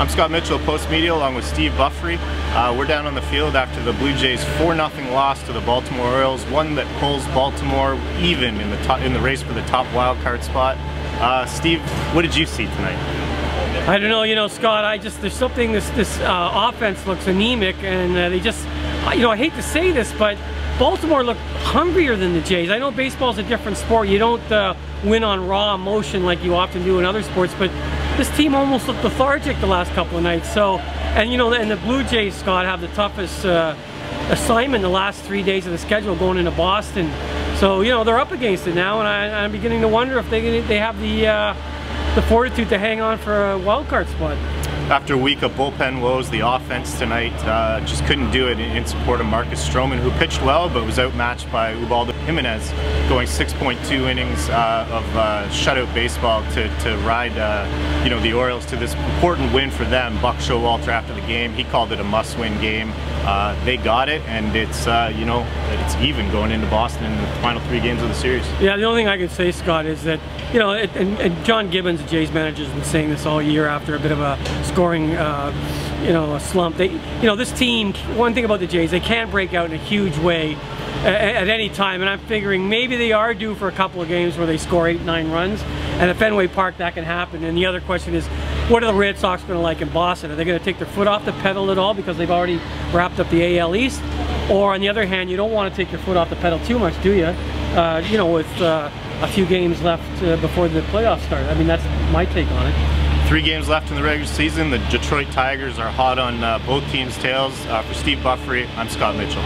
I'm Scott Mitchell, Post Media, along with Steve Buffery. We're down on the field after the Blue Jays' 4-0 loss to the Baltimore Orioles, one that pulls Baltimore even in the race for the top wild card spot. Steve, what did you see tonight? I don't know, Scott, there's something, this offense looks anemic, and they just, I hate to say this, but Baltimore looked hungrier than the Jays. I know baseball's a different sport. You don't win on raw emotion like you often do in other sports, but this team almost looked lethargic the last couple of nights. So, and the Blue Jays, Scott, have the toughest assignment the last 3 days of the schedule going into Boston. So, they're up against it now, and I'm beginning to wonder if they have the fortitude to hang on for a wild card spot. After a week of bullpen woes, the offense tonight just couldn't do it in support of Marcus Stroman, who pitched well but was outmatched by Ubaldo Jimenez, going 6.2 innings of shutout baseball to ride the Orioles to this important win for them. Buck Showalter, after the game, he called it a must-win game. They got it, and it's it's even going into Boston in the final 3 games of the series. Yeah, the only thing I can say, Scott, is that and John Gibbons, the Jays manager, has been saying this all year after a bit of a scoring a slump. This team, one thing about the Jays, they can't break out in a huge way at any time, and I'm figuring maybe they are due for a couple of games where they score 8-9 runs, and at Fenway Park that can happen. And the other question is, what are the Red Sox going to like in Boston? Are they going to take their foot off the pedal at all because they've already wrapped up the AL East? Or on the other hand, you don't want to take your foot off the pedal too much, do you? With a few games left before the playoffs start. I mean, that's my take on it. 3 games left in the regular season. The Detroit Tigers are hot on both teams' tails. For Steve Buffery, I'm Scott Mitchell.